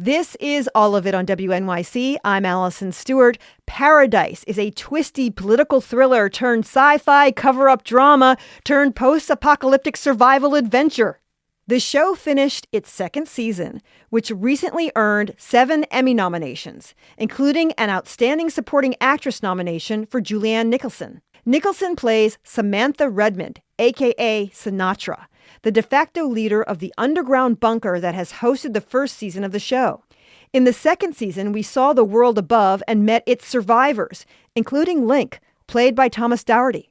This is All of It on WNYC. I'm Allison Stewart. Paradise is a twisty political thriller turned sci-fi cover-up drama turned post-apocalyptic survival adventure. The show finished its second season, which recently earned 7 Emmy nominations, including an Outstanding Supporting Actress nomination for Julianne Nicholson. Nicholson plays Samantha Redmond, a.k.a. Sinatra, the de facto leader of the underground bunker that has hosted the first season of the show. In the second season, we saw the world above and met its survivors, including Link, played by Thomas Doherty.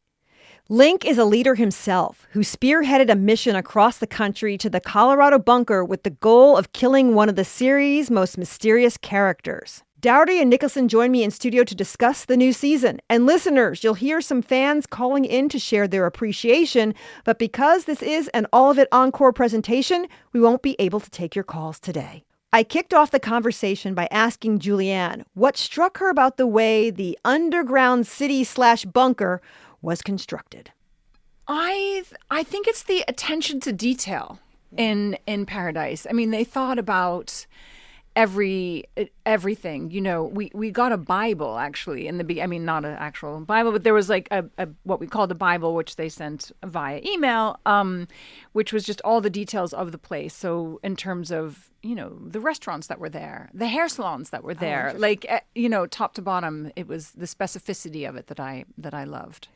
Link is a leader himself who spearheaded a mission across the country to the Colorado bunker with the goal of killing one of the series' most mysterious characters. Doherty and Nicholson join me in studio to discuss the new season. And listeners, you'll hear some fans calling in to share their appreciation. But because this is an All of It Encore presentation, we won't be able to take your calls today. I kicked off the conversation by asking Julianne what struck her about the way the underground city/bunker was constructed. I think it's the attention to detail in Paradise. I mean, they thought about everything. You know, we got a Bible actually not an actual Bible, but there was like a what we called a Bible, which they sent via email, which was just all the details of the place. So in terms of, you know, the restaurants that were there, the hair salons that were there, top to bottom, it was the specificity of it that I loved.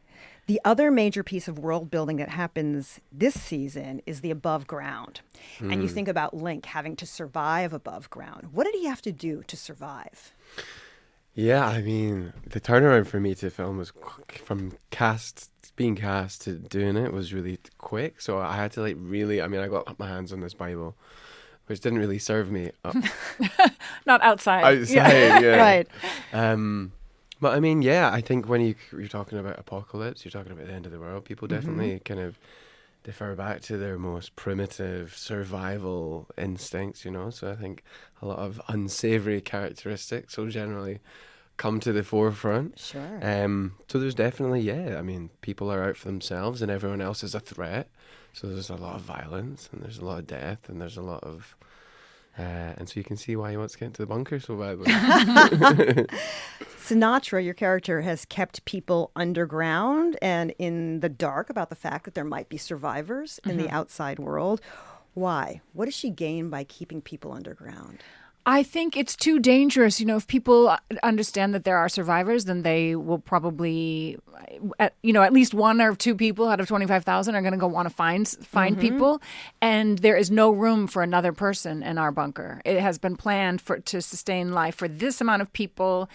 The other major piece of world building that happens this season is the above ground. And you think about Link having to survive above ground. What did he have to do to survive? Yeah, I mean, the turnaround for me to film was from being cast to doing it was really quick. So I had to I got my hands on this Bible, which didn't really serve me. Not outside. Outside, yeah. Right. But I mean, yeah, I think when you're talking about apocalypse, you're talking about the end of the world, people definitely kind of defer back to their most primitive survival instincts, you know? So I think a lot of unsavory characteristics will generally come to the forefront. Sure. So there's definitely, people are out for themselves and everyone else is a threat. So there's a lot of violence and there's a lot of death and there's a lot of... and so you can see why he wants to get into the bunker so badly. Sinatra, your character, has kept people underground and in the dark about the fact that there might be survivors in the outside world. Why? What does she gain by keeping people underground? I think it's too dangerous. You know, if people understand that there are survivors, then they will probably, at least 1 or 2 people out of 25,000 are going to go want to find people. And there is no room for another person in our bunker. It has been planned to sustain life for this amount of people,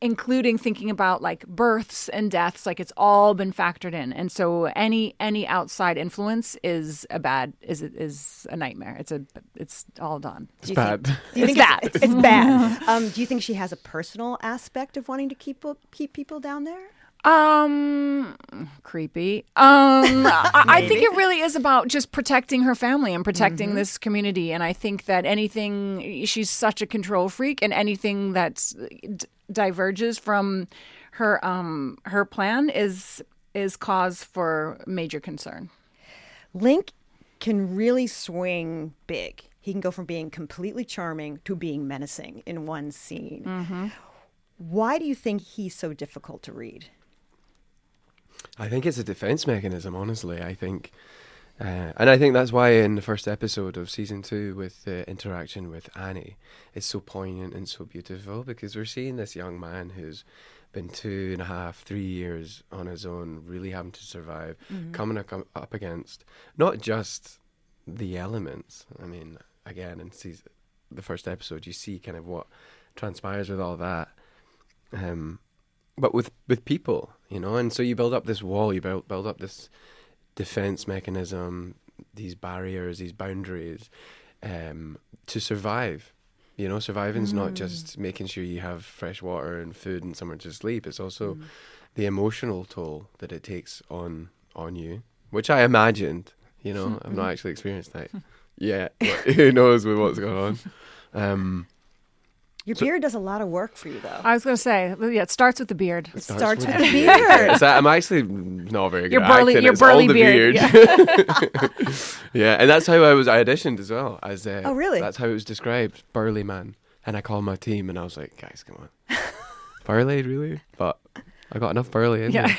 including thinking about like births and deaths. Like it's all been factored in. And so any outside influence is a nightmare. It's all done. It's bad. It's bad. It's bad. Do you think she has a personal aspect of wanting to keep people down there? Creepy. I think it really is about just protecting her family and protecting this community. And I think that she's such a control freak, and anything that diverges from her plan is cause for major concern. Link can really swing big. He can go from being completely charming to being menacing in one scene. Why do you think he's so difficult to read? I think it's a defense mechanism, honestly. I think that's why in the first episode of season 2 with the interaction with Annie, it's so poignant and so beautiful, because we're seeing this young man who's been 2.5, 3 years on his own, really having to survive, coming up against not just the elements. I mean, again, in the first episode, you see kind of what transpires with all that. But with people, you know, and so you build up this wall, you build up this defense mechanism, these barriers, these boundaries, to survive. You know, surviving's not just making sure you have fresh water and food and somewhere to sleep. It's also the emotional toll that it takes on you, which I imagined. You know, I've not actually experienced that yet. But who knows with what's going on? Your beard does a lot of work for you, though. I was going to say, yeah, it starts with the beard. It starts with the beard. So I'm actually not very good Your at burly- acting. your It's all burly the beard, Yeah, and that's how I auditioned as well. As Oh, really? That's how it was described, burly man. And I called my team, and I was like, guys, come on, burly, really? But I got enough burly in me.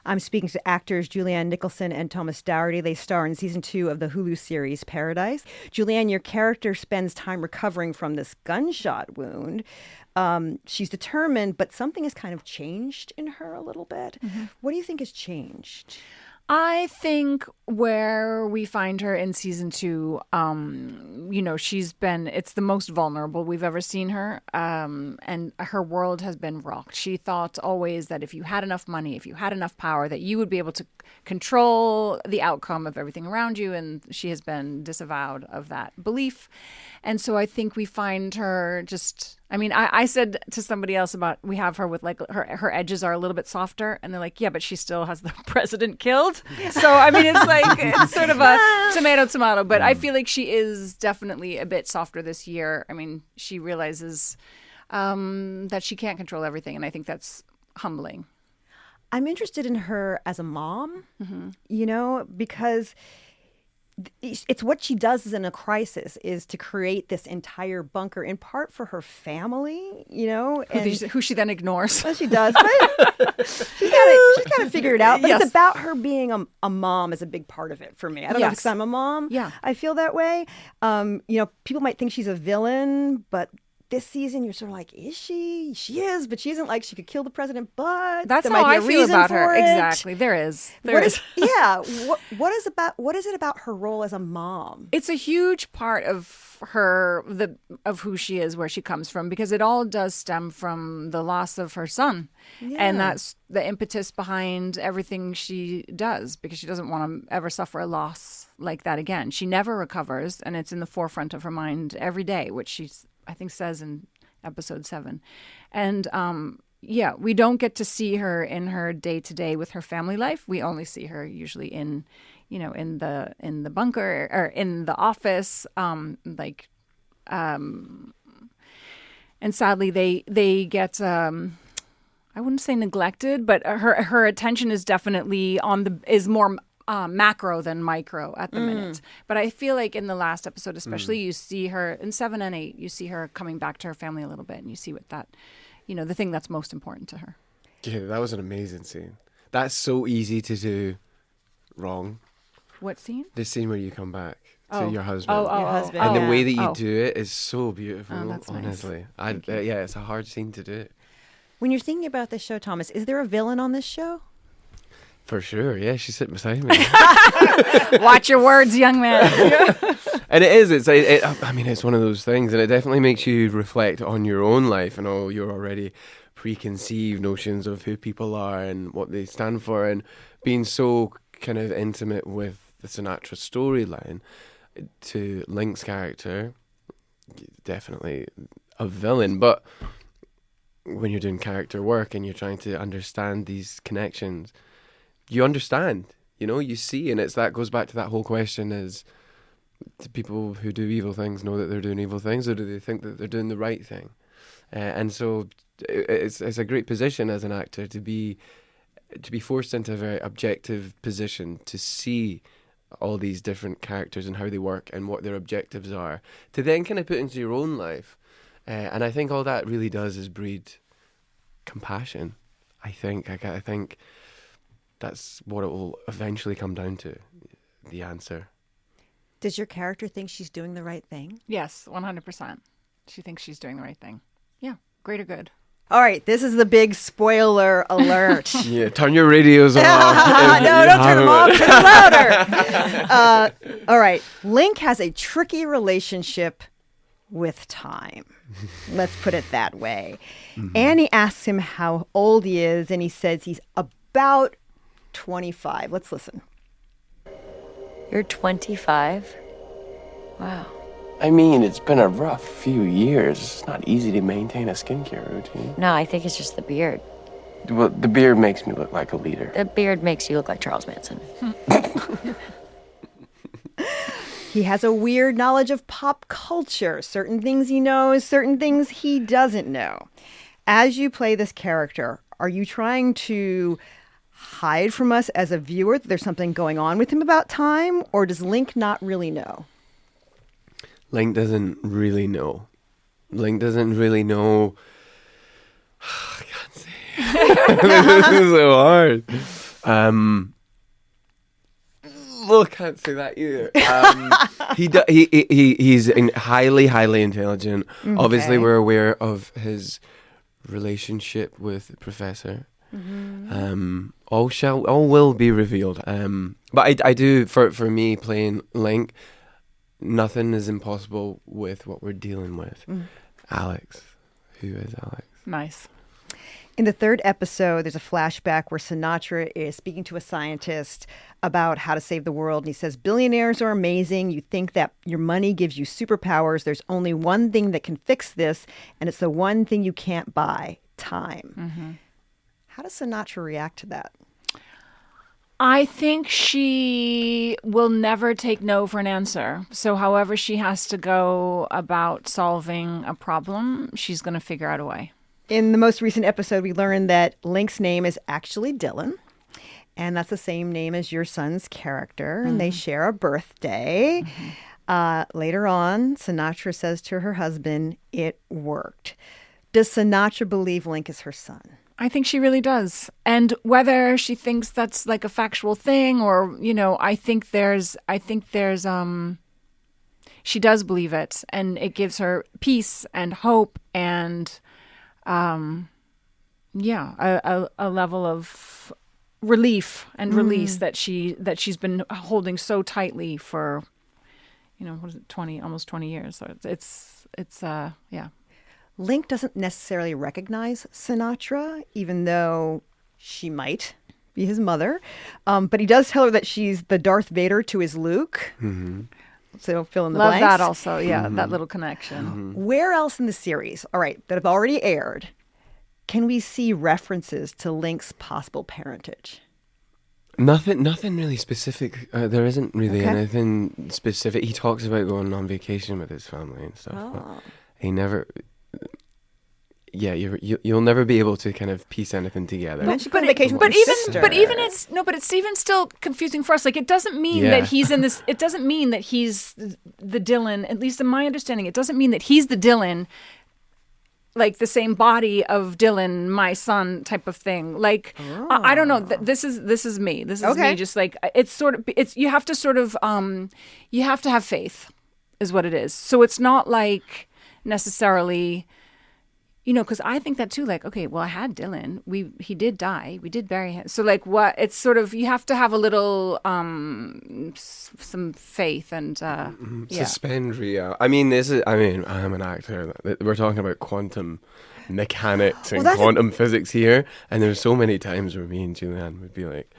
I'm speaking to actors Julianne Nicholson and Thomas Doherty. They star in season 2 of the Hulu series Paradise. Julianne, your character spends time recovering from this gunshot wound. She's determined, but something has kind of changed in her a little bit. Mm-hmm. What do you think has changed? I think where we find her in season 2, it's the most vulnerable we've ever seen her. And her world has been rocked. She thought always that if you had enough money, if you had enough power, that you would be able to control the outcome of everything around you. And she has been disavowed of that belief. And so I think we find her just, I said to somebody else we have her with like her edges are a little bit softer. And they're like, yeah, but she still has the president killed. So, it's like, it's sort of a tomato. But I feel like she is definitely a bit softer this year. She realizes that she can't control everything. And I think that's humbling. I'm interested in her as a mom, because it's what she does in a crisis is to create this entire bunker in part for her family, who she then ignores. Well, she does, but she's got to figure it out. But Yes. It's about her being a mom is a big part of it for me. I don't know if because I'm a mom. Yeah. I feel that way. People might think she's a villain, but this season you're sort of like, is she? She is, but she isn't like she could kill the president, but that's there how might I be a feel reason about for her. it. Exactly. There is. What is it about her role as a mom? It's a huge part of her, of who she is, where she comes from, because it all does stem from the loss of her son. Yeah. And that's the impetus behind everything she does, because she doesn't want to ever suffer a loss like that again. She never recovers, and it's in the forefront of her mind every day, which she's, I think, says in episode 7. And we don't get to see her in her day-to-day with her family life. We only see her usually in the bunker or in the office. And sadly they get I wouldn't say neglected, but her attention is definitely is more macro than micro at the minute. But I feel like in the last episode especially, you see her in 7 and 8, you see her coming back to her family a little bit, and you see what that, the thing that's most important to her. Yeah, that was an amazing scene. That's so easy to do wrong. What scene? The scene where you come back to your husband. Your husband. And the way that you do it is so beautiful, that's honestly. nice. It's a hard scene to do. When you're thinking about this show, Thomas, is there a villain on this show? For sure, yeah, she's sitting beside me. Watch your words, young man. And it is, it's one of those things, and it definitely makes you reflect on your own life and all your already preconceived notions of who people are and what they stand for, and being so kind of intimate with the Sinatra storyline to Link's character, definitely a villain, but when you're doing character work and you're trying to understand these connections, you understand, you see, and that goes back to that whole question is, do people who do evil things know that they're doing evil things, or do they think that they're doing the right thing? And so it's a great position as an actor to be forced into a very objective position to see all these different characters and how they work and what their objectives are, to then kind of put into your own life. And I think all that really does is breed compassion. I think that's what it will eventually come down to, the answer. Does your character think she's doing the right thing? Yes, 100%. She thinks she's doing the right thing. Yeah, greater good. All right, this is the big spoiler alert. Yeah, turn your radios off. No, don't turn them off. Turn them louder. All right, Link has a tricky relationship with time. Let's put it that way. Mm-hmm. Annie asks him how old he is, and he says he's about 25. Let's listen. You're 25? Wow. It's been a rough few years. It's not easy to maintain a skincare routine. No, I think it's just the beard. Well, the beard makes me look like a leader. The beard makes you look like Charles Manson. He has a weird knowledge of pop culture. Certain things he knows, certain things he doesn't know. As you play this character, are you trying to hide from us as a viewer that there's something going on with him about time, or does Link not really know? Link doesn't really know. Link doesn't really know. I can't say. This is so hard. Well, I can't say that either. He's highly intelligent. Okay. Obviously, we're aware of his relationship with the professor. All will be revealed. But I do, for me playing Link, nothing is impossible with what we're dealing with. Alex, who is Alex? Nice. In the third episode, there's a flashback where Sinatra is speaking to a scientist about how to save the world. And he says, billionaires are amazing. You think that your money gives you superpowers. There's only one thing that can fix this, and it's the one thing you can't buy, time. How does Sinatra react to that? I think she will never take no for an answer. So however she has to go about solving a problem, she's going to figure out a way. In the most recent episode, we learned that Link's name is actually Dylan, and that's the same name as your son's character, and they share a birthday. Later on, Sinatra says to her husband, it worked. Does Sinatra believe Link is her son? I think she really does. And whether she thinks that's like a factual thing or, I think there's she does believe it, and it gives her peace and hope and a level of relief and release that she's been holding so tightly for, what is it, almost 20 years. So it's Link doesn't necessarily recognize Sinatra, even though she might be his mother. But he does tell her that she's the Darth Vader to his Luke. So fill in the blanks. Love that also, that little connection. Where else in the series, all right, that have already aired, can we see references to Link's possible parentage? Nothing really specific. There isn't really anything specific. He talks about going on vacation with his family and stuff. But he never... Yeah, you'll never be able to kind of piece anything together. But it's even still confusing for us. Like, it doesn't mean that he's in this. It doesn't mean that he's the Dylan. At least in my understanding, it doesn't mean that he's the Dylan. Like the same body of Dylan, my son, type of thing. Like I don't know. This is me. This is me. Just like it's you have to you have to have faith, is what it is. So it's not like necessarily. Because I think that too, like, okay, well, I had Dylan. He did die. We did bury him. So, like, what? It's sort of, you have to have a little, some faith and, Suspend reality. I mean, I'm an actor. We're talking about quantum mechanics and quantum physics here. And there's so many times where me and Julianne would be like,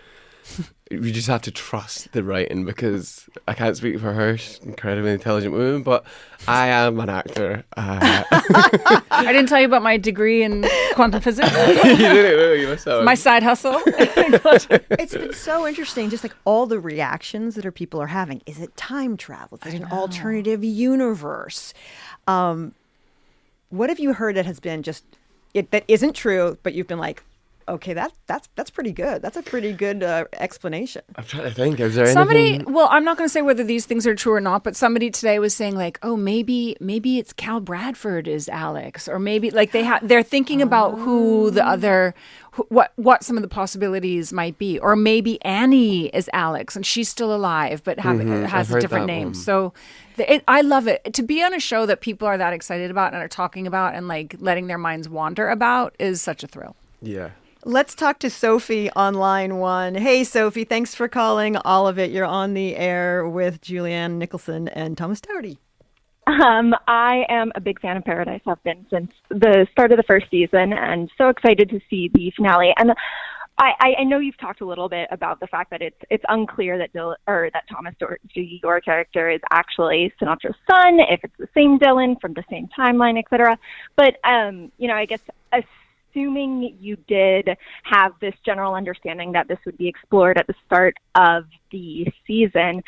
we just have to trust the writing, because I can't speak for her. She's an incredibly intelligent woman, but I am an actor. I didn't tell you about my degree in quantum physics. You didn't, you must have. My side hustle. It's been so interesting, just like all the reactions that people are having. Is it time travel? Is it an alternative universe? What have you heard that has been just that isn't true, but you've been like, okay, that's pretty good. That's a pretty good explanation. I'm trying to think. Is there anything? Well, I'm not going to say whether these things are true or not, but somebody today was saying like, oh, maybe it's Cal Bradford is Alex, or maybe like they're thinking about who the other, what some of the possibilities might be, or maybe Annie is Alex and she's still alive but has a different name. One. So. I love it. To be on a show that people are that excited about and are talking about and like letting their minds wander about is such a thrill. Yeah. Let's talk to Sophie on line one. Hey, Sophie, thanks for calling All of It. You're on the air with Julianne, Nicholson, and Thomas Doherty. I am a big fan of Paradise. I've been since the start of the first season, and so excited to see the finale. And I know you've talked a little bit about the fact that it's unclear that that Thomas Doherty, your character, is actually Sinatra's son, if it's the same Dylan from the same timeline, etc. But I guess assuming you did have this general understanding that this would be explored at the start of the season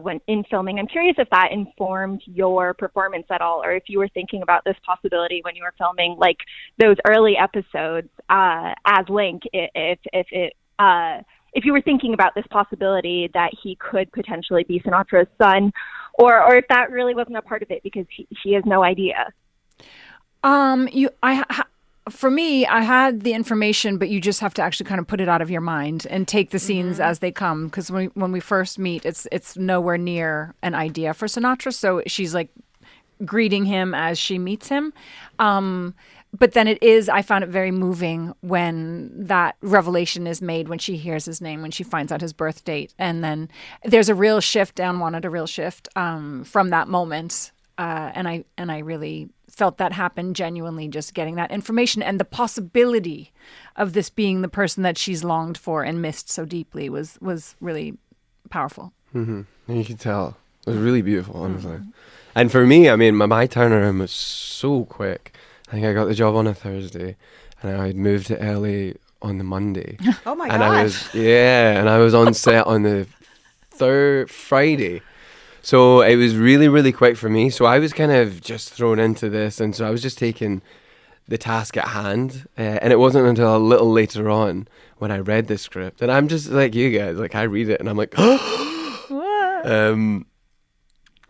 when in filming, I'm curious if that informed your performance at all, or if you were thinking about this possibility when you were filming, like those early episodes as Link, if you were thinking about this possibility that he could potentially be Sinatra's son, or if that really wasn't a part of it because he has no idea. For me, I had the information, but you just have to actually kind of put it out of your mind and take the scenes as they come. Because when we first meet, it's nowhere near an idea for Sinatra. So she's like greeting him as she meets him. But then I found it very moving when that revelation is made, when she hears his name, when she finds out his birth date. And then there's a real shift. Dan wanted a real shift from that moment. And I really felt that happen genuinely, just getting that information, and the possibility of this being the person that she's longed for and missed so deeply was really powerful. Mm-hmm. And you could tell. It was really beautiful, honestly. And for me, I mean, my turnaround was so quick. I think I got the job on a Thursday, and I'd moved to LA on the Monday. Oh my and gosh. I was on set on the Friday. So it was really, really quick for me. So I was kind of just thrown into this. And so I was just taking the task at hand. And it wasn't until a little later on when I read the script. And I'm just like you guys. Like, I read it and I'm like,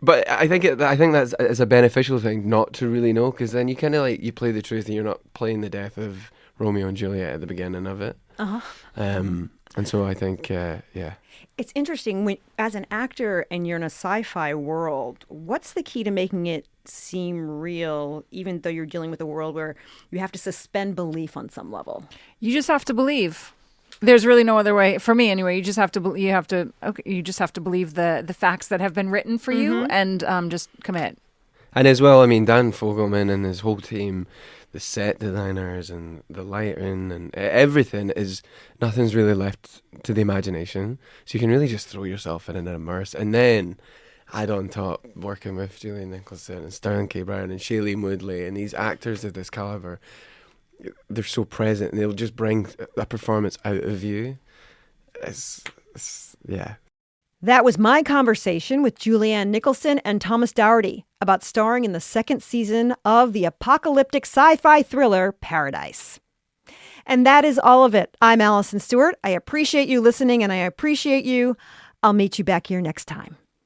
but I think that's it's a beneficial thing not to really know. Because then you kind of like, you play the truth and you're not playing the death of Romeo and Juliet at the beginning of it. And so I think, yeah. It's interesting when, as an actor and you're in a sci-fi world, what's the key to making it seem real, even though you're dealing with a world where you have to suspend belief on some level? You just have to believe. There's really no other way, for me anyway. You just have to believe the facts that have been written for you, and just commit. And as well, I mean, Dan Fogelman and his whole team, the set designers and the lighting and everything nothing's really left to the imagination. So you can really just throw yourself in and immerse. And then add on top working with Juliane Nicholson and Sterling K. Brown and Shailene Woodley and these actors of this caliber. They're so present and they'll just bring a performance out of you. Yeah. That was my conversation with Julianne Nicholson and Thomas Doherty about starring in the second season of the apocalyptic sci-fi thriller Paradise. And that is all of it. I'm Allison Stewart. I appreciate you listening and I appreciate you. I'll meet you back here next time.